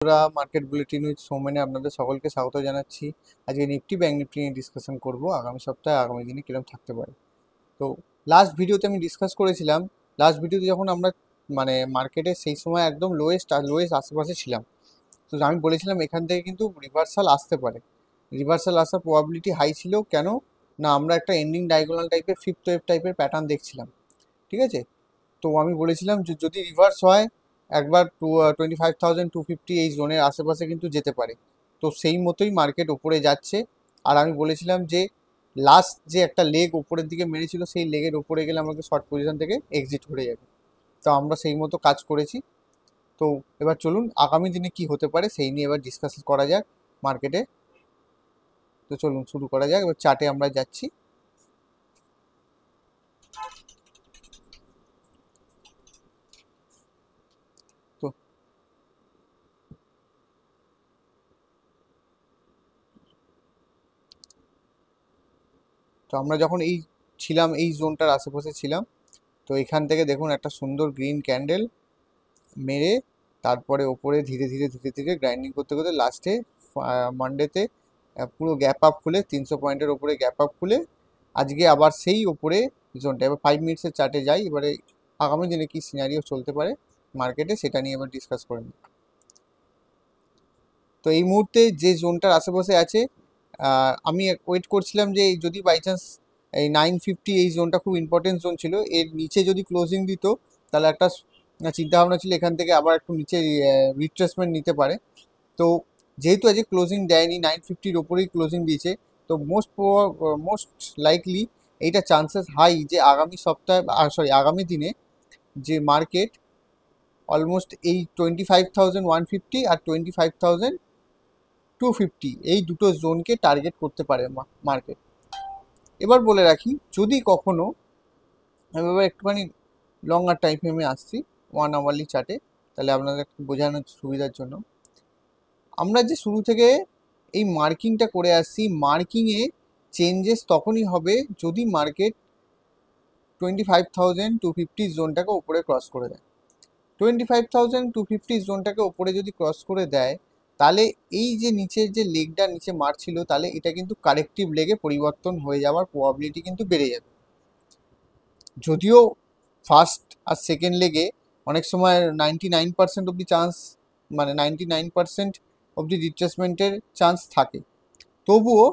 Market bulletin with সৌমেনে আপনাদের সকলকে স্বাগত জানাচ্ছি। আজকে নিফটি ব্যাংক নিফটি নিয়ে ডিসকাশন করব আগামী সপ্তাহে আগামী দিনে কিরকম থাকতে পারে। তো লাস্ট ভিডিওতে আমি ডিসকাস করেছিলাম, লাস্ট ভিডিওতে যখন আমরা মার্কেটে সেই সময় একদম লোয়েস্ট আশেপাশে ছিলাম, তো আমি বলেছিলাম এখান থেকে কিন্তু রিভার্সাল আসতে পারে। রিভার্সাল আসার প্রবাবিলিটি হাই ছিল, কেন না আমরা একটা এন্ডিং ডায়াগোনাল টাইপের ফিফথ ওয়েভ টাইপের প্যাটার্ন দেখছিলাম, ঠিক আছে। তো আমি বলেছিলাম যে যদি রিভার্স হয় একবার 25,250 এই জোনের আশেপাশে কিন্তু যেতে পারে। তো সেই মতোই মার্কেট ওপরে যাচ্ছে। আর আমি বলেছিলাম যে লাস্ট যে একটা লেগ ওপরের দিকে মেরেছিল, সেই লেগের ওপরে গেলে আমাকে শর্ট পজিশন থেকে এক্সিট হয়ে যাবে। তো আমরা সেই মতো কাজ করেছি। তো এবার চলুন আগামী দিনে কি হতে পারে সেই নিয়ে এবার ডিসকাস করা যাক মার্কেটে। তো চলুন শুরু করা যাক। এবার চার্টে আমরা যাচ্ছি। তো তো আমরা যখন এই ছিলাম, এই জোনটার আশেপাশে ছিলাম, তো এখান থেকে দেখুন একটা সুন্দর গ্রিন ক্যান্ডেল মেরে তারপরে ওপরে ধীরে ধীরে ধীরে ধীরে গ্রাইন্ডিং করতে করতে লাস্টে মানডেতে পুরো গ্যাপ আপ খুলে 300 পয়েন্টের ওপরে গ্যাপ আপ খুলে আজকে আবার সেই ওপরে জোনটা। এবার 5 মিনিটসের চার্টে যাই। এবারে আগামী দিনে কি সিনারিও চলতে পারে মার্কেটে সেটা নিয়ে এবার ডিসকাস করে নিই। তো এই মুহূর্তে যে জোনটার আশেপাশে আছে, আমি ওয়েট করছিলাম যে যদি বাই চান্স এই 950 এই জোনটা খুব ইম্পর্টেন্ট জোন ছিল, এর নিচে যদি ক্লোজিং দিত তাহলে একটা চিন্তা ভাবনা ছিল এখান থেকে আবার একটু নিচে রিট্রেসমেন্ট নিতে পারে। তো যেহেতু আজকে ক্লোজিং দেয়নি, 950-র ওপরেই ক্লোজিং দিয়েছে, তো মোস্ট লাইকলি এইটা চান্সেস হাই যে আগামী সপ্তাহে আগামী দিনে যে মার্কেট অলমোস্ট এই 25,150 আর 25,250 এই দুটো জোনকে টার্গেট করতে পারে মার্কেট। এবার বলে রাখি, যদি কখনো আমি এবার একটুখানি লঙ্গার টাইম ফ্রেমে আসছি 1 আওয়ারলি চার্টে, তাহলে আপনাদের একটু বোঝানোর সুবিধার জন্য। আমরা যে শুরু থেকে এই মার্কিংটা করে আসছি, মার্কিংয়ে চেঞ্জেস তখনই হবে যদি মার্কেট 25,250 জোনটাকে ওপরে ক্রস করে দেয়। 25,250 জোনটাকে ওপরে যদি ক্রস করে দেয়, তাহলে এই যে নিচের যে লেগটা নিচে মারছিল, তাহলে এটা কিন্তু কারেক্টিভ লেগে পরিবর্তন হয়ে যাওয়ার প্রবাবিলিটি কিন্তু বেড়ে যাবে। যদিও ফার্স্ট আর সেকেন্ড লেগে অনেক সময় 99% অব্দি চান্স, 99% অব্দি রিট্রেসমেন্টের চান্স থাকে, তবুও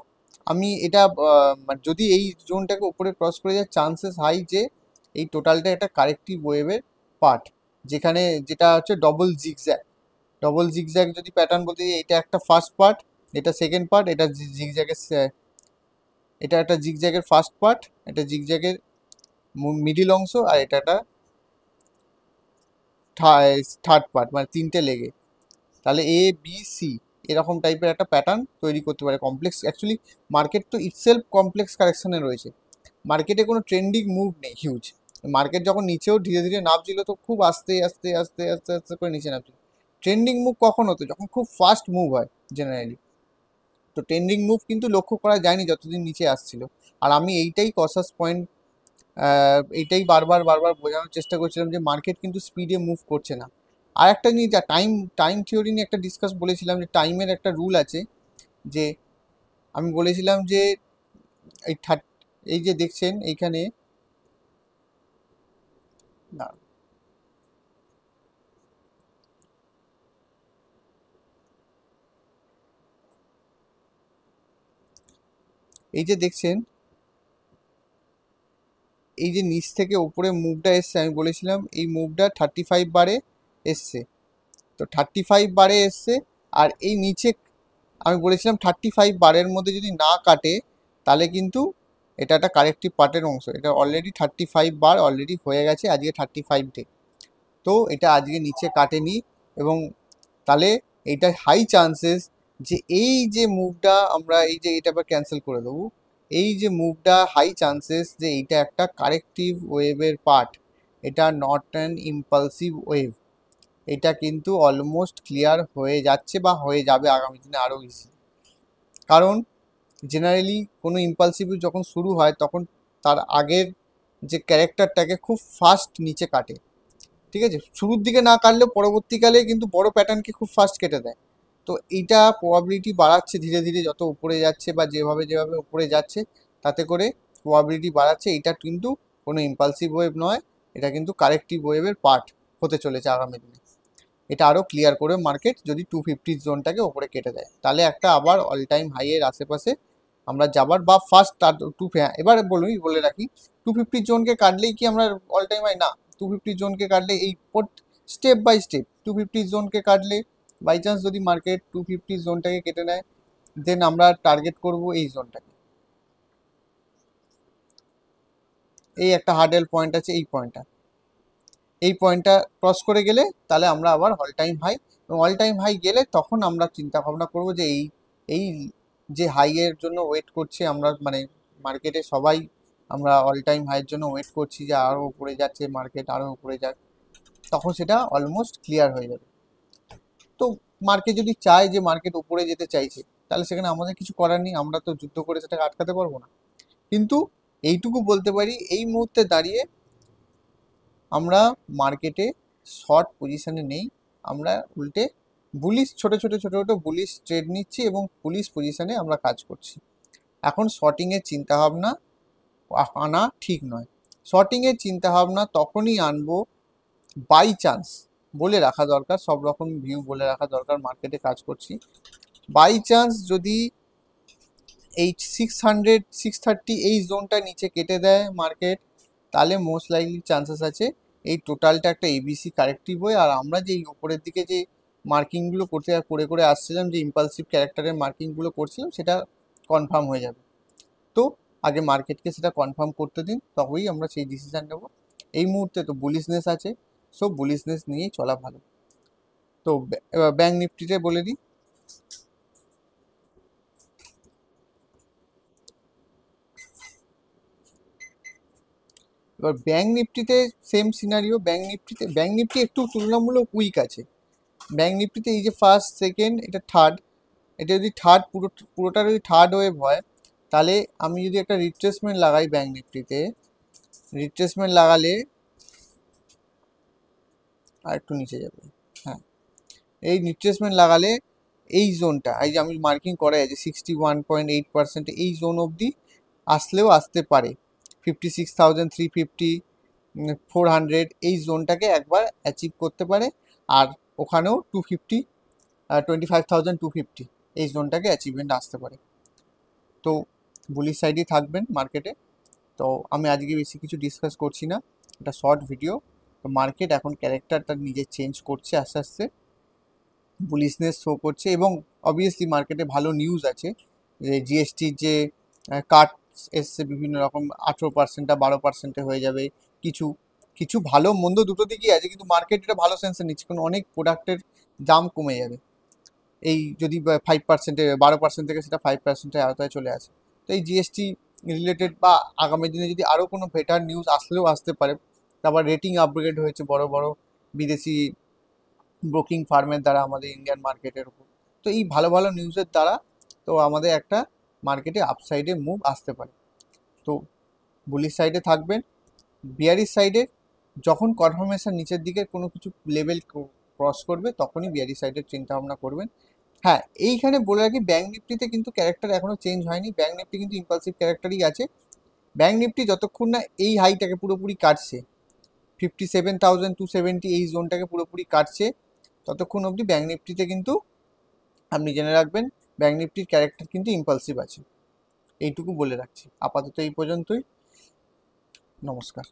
আমি এটা যদি এই জোনটাকে উপরে ক্রস করে যায়, চান্সেস হাই যে এই টোটালটা একটা কারেক্টিভ ওয়েভের পার্ট, যেখানে যেটা হচ্ছে ডবল জিগজ্যাগ যদি প্যাটার্ন বলতে যাই, এটা একটা ফার্স্ট পার্ট, এটা সেকেন্ড পার্ট, এটা জিগজ্যাগের এটা একটা জিগজ্যাগের ফার্স্ট পার্ট, এটা জিগজ্যাগের মিডিল অংশ, আর এটা একটা থার্ড পার্ট, মানে তিনটে লেগে। তাহলে এ বি সি এরকম টাইপের একটা প্যাটার্ন তৈরি করতে পারে। কমপ্লেক্স অ্যাকচুয়ালি মার্কেট তো ইটসেলফ কমপ্লেক্স কারেকশনে রয়েছে। মার্কেটে কোনো ট্রেন্ডিং মুভ নেই হিউজ। মার্কেট যখন নিচেও ধীরে ধীরে নামছিল, তো খুব আস্তে আস্তে আস্তে আস্তে আস্তে করে নিচে নামছিল। ট্রেন্ডিং মুভ কখন হতো? যখন খুব ফাস্ট মুভ হয় জেনারেলি। তো ট্রেন্ডিং মুভ কিন্তু লক্ষ্য করা যায়নি যতদিন নিচে আসছিল। আর আমি এইটাই কসাস পয়েন্ট, এইটাই বারবার বারবার বোঝানোর চেষ্টা করছিলাম যে মার্কেট কিন্তু স্পিডে মুভ করছে না। আর একটা জিনিস, যা টাইম টাইম থিওরি নিয়ে একটা ডিসকাস বলেছিলাম, যে টাইমের একটা রুল আছে, যে আমি বলেছিলাম যে এই এই যে দেখছেন এইখানে, না, এই যে দেখছেন, এই যে নিচ থেকে উপরে মুভটা এসছে, আমি বলেছিলাম এই মুভটা 35 বারে এসছে। তো 35 বারে এসছে, আর এই নিচে আমি বলেছিলাম 35 বারের মধ্যে যদি না কাটে, তাহলে কিন্তু এটা একটা কারেক্টিভ পার্টের অংশ। এটা অলরেডি 35 বার অলরেডি হয়ে গেছে আজকে 35 ডে। তো এটা আজকে নিচে কাটেনি, এবং তাহলে এইটা হাই চান্সেস যে এই যে মুভটা আমরা এই যে এটা আবার ক্যান্সেল করে দেবো, এই যে মুভটা হাই চান্সেস যে এইটা একটা কারেক্টিভ ওয়েভের পার্ট, এটা নট অ্যান ইম্পালসিভ ওয়েভ। এটা কিন্তু অলমোস্ট ক্লিয়ার হয়ে যাচ্ছে বা হয়ে যাবে আগামী দিনে আরও ইজি। কারণ জেনারেলি কোনো ইম্পালসিভ যখন শুরু হয়, তখন তার আগের যে ক্যারেক্টারটাকে খুব ফাস্ট নিচে কাটে, ঠিক আছে, শুরুর দিকে না কাটলেও পরবর্তীকালে কিন্তু বড় প্যাটার্নকে খুব ফাস্ট কেটে দেয়। তো এইটা প্রবাবিলিটি বাড়াচ্ছে ধীরে ধীরে, যত উপরে যাচ্ছে বা যেভাবে যেভাবে উপরে যাচ্ছে তাতে করে প্রবাবিলিটি বাড়াচ্ছে। এটা কিন্তু কোনো ইম্পালসিভ ওয়েভ নয়, এটা কিন্তু কারেক্টিভ ওয়েভের পার্ট হতে চলেছে আগামী দিনে। এটা আরও ক্লিয়ার করে মার্কেট যদি 250 জোনটাকে ওপরে কেটে দেয়, তাহলে একটা আবার অল টাইম হাইয়ের আশেপাশে আমরা যাবার বা ফার্স্ট এবারে বলে রাখি 250 জোনকে কাটলেই কি আমরা অল টাইম হাই না। 250 জোনকে কাটলে এই স্টেপ বাই স্টেপ 250 জোনকে কাটলে বাই চান্স যদি মার্কেট 250 জোনটাকে কেটে নেয়, দেন আমরা টার্গেট করব এই জোনটাকে। এই একটা হার্ডেল পয়েন্ট আছে, এই পয়েন্টটা ক্রস করে গেলে তাহলে আমরা আবার অল টাইম হাই, এবং অল টাইম হাই গেলে তখন আমরা চিন্তা ভাবনা করবো যে এই যে হাইয়ের জন্য ওয়েট করছি আমরা, মানে মার্কেটে সবাই আমরা অল টাইম হাইয়ের জন্য ওয়েট করছি যে আরও উপরে যাচ্ছে মার্কেট, আরও উপরে যাক, তখন সেটা অলমোস্ট ক্লিয়ার হয়ে যাবে। তো মার্কেট যদি চায় যে মার্কেট উপরে যেতে চাইছে, তাহলে সেখানে আমাদের কিছু করার নেই, আমরা তো যুদ্ধ করে সেটাকে আটকাতে পারবো না। কিন্তু এইটুকু বলতে পারি, এই মুহূর্তে দাঁড়িয়ে আমরা মার্কেটে শর্ট পজিশনে নেই, আমরা উল্টে ছোট ছোট বুলিশ ট্রেড নিচ্ছি এবং বুলিশ পজিশনে আমরা কাজ করছি। এখন শর্টিংয়ের চিন্তাভাবনা আনা ঠিক নয়। শর্টিংয়ের চিন্তাভাবনা তখনই আনবো বাই চান্স, বলে রাখা দরকার, সব রকম ভিউ বলে রাখা দরকার, মার্কেটে কাজ করছি। বাই চান্স যদি এই 600 630 এই জোনটা নিচে কেটে দেয় মার্কেট, তাহলে মোস্ট লাইকলি চান্সেস আছে এই টোটালটা একটা এবিসি কারেক্টিভ হয়ে, আর আমরা যে এই উপরের দিকে যে মার্কিংগুলো করে আসছিলাম, যে ইম্পালসিভ ক্যারেক্টারের মার্কিংগুলো করছিলাম, সেটা কনফার্ম হয়ে যাবে। তো আগে মার্কেটকে সেটা কনফার্ম করতে দিন, তবেই আমরা সেই ডিসিশান নেব। এই মুহূর্তে তো বুলিশনেস আছে, সব বুলিশনেস নিয়েই চলা ভালো। তো এবার ব্যাঙ্ক নিফটিতে বলে দিই। এবার ব্যাঙ্ক নিফটিতে সেম সিনারিও। ব্যাঙ্ক নিফটি একটু তুলনামূলক উইক আছে। ব্যাঙ্ক নিফটিতে এই যে ফার্স্ট সেকেন্ড এটা থার্ড, এটা যদি পুরোটা যদি থার্ড ওয়েভ হয়, তাহলে আমি যদি একটা রিট্রেসমেন্ট লাগাই ব্যাঙ্ক নিফটিতে, রিট্রেসমেন্ট লাগালে আর একটু নিচে যাবে, হ্যাঁ, এই রিট্রেসমেন্ট লাগালে এই জোনটা, এই যে আমি মার্কিং করা আছে 61.8%, এই জোন অবধি আসলেও আসতে পারে। 56,350 400 এই জোনটাকে একবার অ্যাচিভ করতে পারে, আর ওখানেও 25,250 এই জোনটাকে অ্যাচিভমেন্ট আসতে পারে। তো বুলিশ সাইডেই থাকবেন মার্কেটে। তো আমি আজকে বেশি কিছু ডিসকাস করছি না, এটা শর্ট ভিডিও। তো মার্কেট এখন ক্যারেক্টারটা নিজে চেঞ্জ করছে আস্তে আস্তে, বুলিশনেস শো করছে, এবং অবভিয়াসলি মার্কেটে ভালো নিউজ আছে, যে জিএসটির যে কাট এসছে বিভিন্ন রকম, 18% 12% হয়ে যাবে। কিছু কিছু ভালো মন্দ দুটো দিকই আছে, কিন্তু মার্কেট এটা ভালো সেন্সে নিচ্ছে, কারণ অনেক প্রোডাক্টের দাম কমে যাবে। এই যদি 5% 12% থেকে সেটা 5%-এর আওতায় চলে আসে। তো এই জিএসটি রিলেটেড বা আগামী দিনে যদি আরও কোনো বেটার নিউজ আসলেও আসতে পারে। তারপর রেটিং আপগ্রেড হয়েছে বড় বড় বিদেশি ব্রোকিং ফার্মের দ্বারা আমাদের ইন্ডিয়ান মার্কেটের উপর। তো এই ভালো ভালো নিউজের দ্বারা তো আমাদের একটা মার্কেটে আপসাইডে মুভ আসতে পারে। তো বুলিশ সাইডে থাকবেন। বিয়ারিশ সাইডে যখন কনফার্মেশন নিচের দিকে কোনো কিছু লেভেল ক্রস করবে, তখনই বিয়ারিশ সাইডের চিন্তা ভাবনা করবেন। হ্যাঁ, এইখানে বলে রাখি, ব্যাঙ্ক নিফটিতে কিন্তু ক্যারেক্টার এখনও চেঞ্জ হয়নি, ব্যাঙ্ক নিফটি কিন্তু ইম্পালসিভ ক্যারেক্টারই আছে। ব্যাঙ্ক নিফটি যতক্ষণ না এই হাইটাকে পুরোপুরি কাটছে, 57,270 এই জোনটাকে পুরোপুরি কাটছে, ততক্ষণ অবধি ব্যাঙ্ক নিফটিতে কিন্তু আপনি জেনে রাখবেন ব্যাঙ্ক নিফটির ক্যারেক্টার কিন্তু ইম্পালসিভ আছে। এইটুকু বলে রাখছি, আপাতত এই পর্যন্তই। নমস্কার।